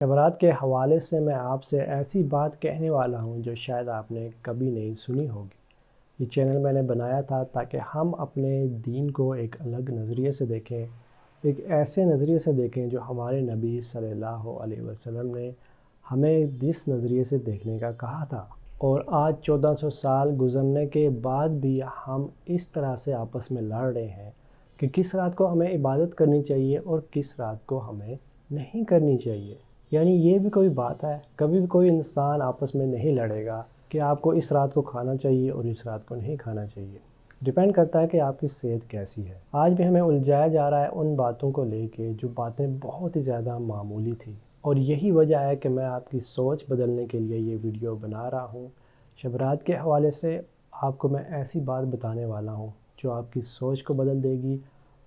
جمعرات کے حوالے سے میں آپ سے ایسی بات کہنے والا ہوں جو شاید آپ نے کبھی نہیں سنی ہوگی۔ یہ چینل میں نے بنایا تھا تاکہ ہم اپنے دین کو ایک الگ نظریے سے دیکھیں، ایک ایسے نظریے سے دیکھیں جو ہمارے نبی صلی اللہ علیہ وسلم نے ہمیں جس نظریے سے دیکھنے کا کہا تھا۔ اور آج 1400 سال گزرنے کے بعد بھی ہم اس طرح سے آپس میں لڑ رہے ہیں کہ کس رات کو ہمیں عبادت کرنی چاہیے اور کس رات کو ہمیں نہیں کرنی چاہیے۔ یعنی یہ بھی کوئی بات ہے؟ کبھی بھی کوئی انسان آپس میں نہیں لڑے گا کہ آپ کو اس رات کو کھانا چاہیے اور اس رات کو نہیں کھانا چاہیے۔ ڈیپینڈ کرتا ہے کہ آپ کی صحت کیسی ہے۔ آج بھی ہمیں الجھایا جا رہا ہے ان باتوں کو لے کے جو باتیں بہت ہی زیادہ معمولی تھی، اور یہی وجہ ہے کہ میں آپ کی سوچ بدلنے کے لیے یہ ویڈیو بنا رہا ہوں۔ شب رات کے حوالے سے آپ کو میں ایسی بات بتانے والا ہوں جو آپ کی سوچ کو بدل دے گی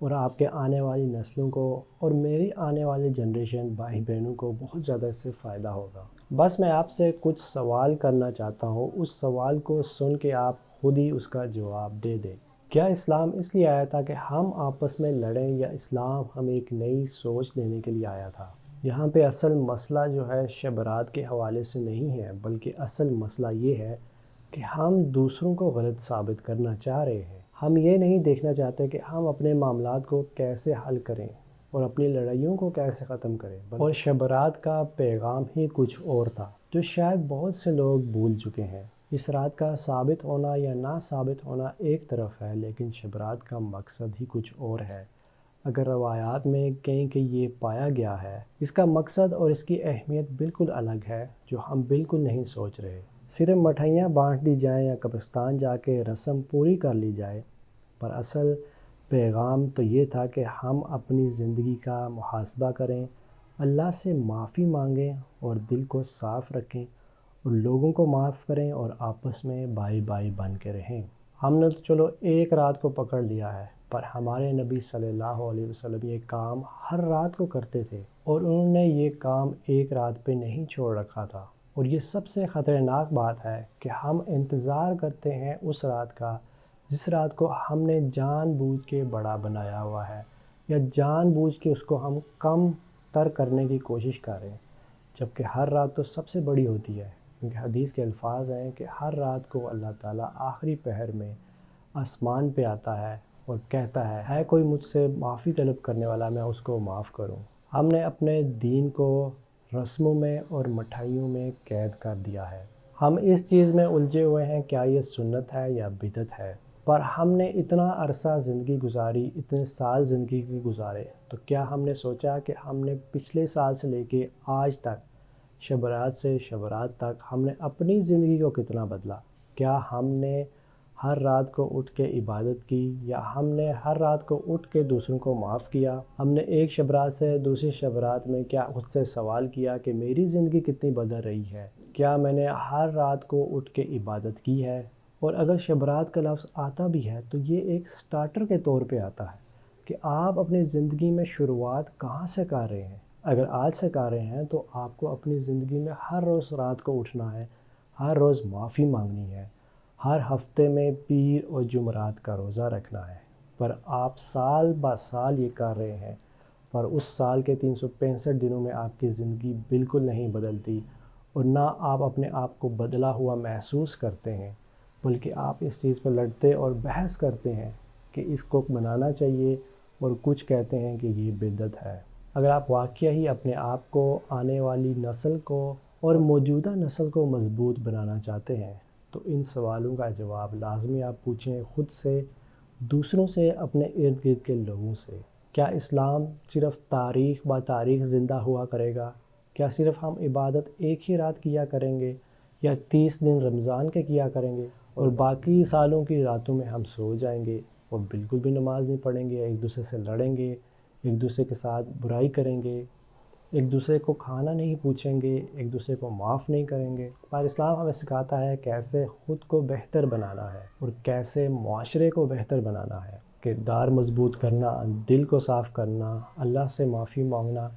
اور آپ کے آنے والی نسلوں کو اور میری آنے والی جنریشن بھائی بہنوں کو بہت زیادہ اس سے فائدہ ہوگا۔ بس میں آپ سے کچھ سوال کرنا چاہتا ہوں، اس سوال کو سن کے آپ خود ہی اس کا جواب دے دیں۔ کیا اسلام اس لیے آیا تھا کہ ہم آپس میں لڑیں، یا اسلام ہمیں ایک نئی سوچ دینے کے لیے آیا تھا؟ یہاں پہ اصل مسئلہ جو ہے شب رات کے حوالے سے نہیں ہے، بلکہ اصل مسئلہ یہ ہے کہ ہم دوسروں کو غلط ثابت کرنا چاہ رہے ہیں۔ ہم یہ نہیں دیکھنا چاہتے کہ ہم اپنے معاملات کو کیسے حل کریں اور اپنی لڑائیوں کو کیسے ختم کریں، اور شب رات کا پیغام ہی کچھ اور تھا جو شاید بہت سے لوگ بھول چکے ہیں۔ اس رات کا ثابت ہونا یا نہ ثابت ہونا ایک طرف ہے، لیکن شب رات کا مقصد ہی کچھ اور ہے۔ اگر روایات میں کہیں کہ یہ پایا گیا ہے، اس کا مقصد اور اس کی اہمیت بالکل الگ ہے جو ہم بالکل نہیں سوچ رہے۔ صرف مٹھائیاں بانٹ دی جائیں یا قبرستان جا کے رسم پوری کر لی جائے، پر اصل پیغام تو یہ تھا کہ ہم اپنی زندگی کا محاسبہ کریں، اللہ سے معافی مانگیں اور دل کو صاف رکھیں اور لوگوں کو معاف کریں اور آپس میں بھائی بھائی بن کے رہیں۔ ہم نے تو چلو ایک رات کو پکڑ لیا ہے، پر ہمارے نبی صلی اللہ علیہ وسلم یہ کام ہر رات کو کرتے تھے، اور انہوں نے یہ کام ایک رات پہ نہیں چھوڑ رکھا تھا۔ اور یہ سب سے خطرناک بات ہے کہ ہم انتظار کرتے ہیں اس رات کا جس رات کو ہم نے جان بوجھ کے بڑا بنایا ہوا ہے، یا جان بوجھ کے اس کو ہم کم تر کرنے کی کوشش کر رہے ہیں، جبکہ ہر رات تو سب سے بڑی ہوتی ہے، کیونکہ حدیث کے الفاظ ہیں کہ ہر رات کو اللہ تعالیٰ آخری پہر میں آسمان پہ آتا ہے اور کہتا ہے کوئی مجھ سے معافی طلب کرنے والا، میں اس کو معاف کروں۔ ہم نے اپنے دین کو رسموں میں اور مٹھائیوں میں قید کر دیا ہے۔ ہم اس چیز میں الجھے ہوئے ہیں کیا یہ سنت ہے یا بدعت ہے، پر ہم نے اتنا عرصہ زندگی گزاری، اتنے سال زندگی گزارے، تو کیا ہم نے سوچا کہ ہم نے پچھلے سال سے لے کے آج تک، شب رات سے شب رات تک ہم نے اپنی زندگی کو کتنا بدلا؟ کیا ہم نے ہر رات کو اٹھ کے عبادت کی، یا ہم نے ہر رات کو اٹھ کے دوسروں کو معاف کیا؟ ہم نے ایک شب رات سے دوسری شب رات میں کیا خود سے سوال کیا کہ میری زندگی کتنی بدل رہی ہے؟ کیا میں نے ہر رات کو اٹھ کے عبادت کی ہے؟ اور اگر شب رات کا لفظ آتا بھی ہے تو یہ ایک سٹارٹر کے طور پہ آتا ہے کہ آپ اپنی زندگی میں شروعات کہاں سے کر رہے ہیں۔ اگر آج سے کر رہے ہیں تو آپ کو اپنی زندگی میں ہر روز رات کو اٹھنا ہے، ہر روز معافی مانگنی ہے، ہر ہفتے میں پیر اور جمعرات کا روزہ رکھنا ہے۔ پر آپ سال با سال یہ کر رہے ہیں، پر اس سال کے 365 دنوں میں آپ کی زندگی بالکل نہیں بدلتی، اور نہ آپ اپنے آپ کو بدلا ہوا محسوس کرتے ہیں، بلکہ آپ اس چیز پہ لڑتے اور بحث کرتے ہیں کہ اس کو بنانا چاہیے، اور کچھ کہتے ہیں کہ یہ بدعت ہے۔ اگر آپ واقعی ہی اپنے آپ کو، آنے والی نسل کو اور موجودہ نسل کو مضبوط بنانا چاہتے ہیں، تو ان سوالوں کا جواب لازمی آپ پوچھیں خود سے، دوسروں سے، اپنے ارد گرد کے لوگوں سے۔ کیا اسلام صرف تاریخ با تاریخ زندہ ہوا کرے گا؟ کیا صرف ہم عبادت ایک ہی رات کیا کریں گے، یا 30 دن رمضان کے کیا کریں گے، اور باقی سالوں کی راتوں میں ہم سو جائیں گے اور بالکل بھی نماز نہیں پڑھیں گے، ایک دوسرے سے لڑیں گے، ایک دوسرے کے ساتھ برائی کریں گے، ایک دوسرے کو کھانا نہیں پوچھیں گے، ایک دوسرے کو معاف نہیں کریں گے؟ پر اسلام ہمیں سکھاتا ہے کیسے خود کو بہتر بنانا ہے اور کیسے معاشرے کو بہتر بنانا ہے۔ کردار مضبوط کرنا، دل کو صاف کرنا، اللہ سے معافی مانگنا،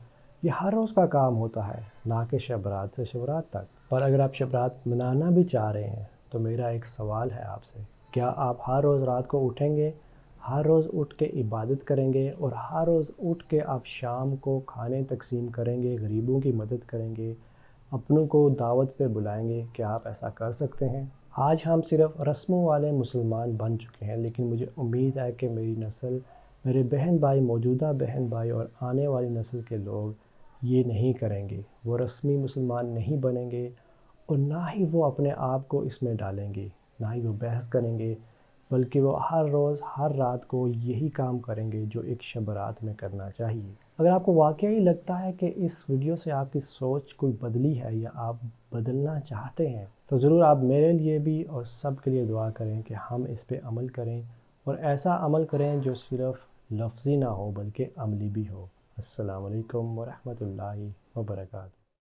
یہ ہر روز کا کام ہوتا ہے، نہ کہ شب رات سے شب رات تک۔ پر اگر آپ شب رات منانا بھی چاہ رہے ہیں تو میرا ایک سوال ہے آپ سے، کیا آپ ہر روز رات کو اٹھیں گے، ہر روز اٹھ کے عبادت کریں گے اور ہر روز اٹھ کے آپ شام کو کھانے تقسیم کریں گے، غریبوں کی مدد کریں گے، اپنوں کو دعوت پہ بلائیں گے، کیا آپ ایسا کر سکتے ہیں؟ آج ہم صرف رسموں والے مسلمان بن چکے ہیں، لیکن مجھے امید ہے کہ میری نسل، میرے بہن بھائی، موجودہ بہن بھائی اور آنے والی نسل کے لوگ یہ نہیں کریں گے، وہ رسمی مسلمان نہیں بنیں گے اور نہ ہی وہ اپنے آپ کو اس میں ڈالیں گے، نہ ہی وہ بحث کریں گے، بلکہ وہ ہر روز ہر رات کو یہی کام کریں گے جو ایک شب رات میں کرنا چاہیے۔ اگر آپ کو واقعی لگتا ہے کہ اس ویڈیو سے آپ کی سوچ کوئی بدلی ہے یا آپ بدلنا چاہتے ہیں تو ضرور آپ میرے لیے بھی اور سب کے لیے دعا کریں کہ ہم اس پہ عمل کریں، اور ایسا عمل کریں جو صرف لفظی نہ ہو بلکہ عملی بھی ہو۔ السلام علیکم ورحمۃ اللہ وبرکاتہ۔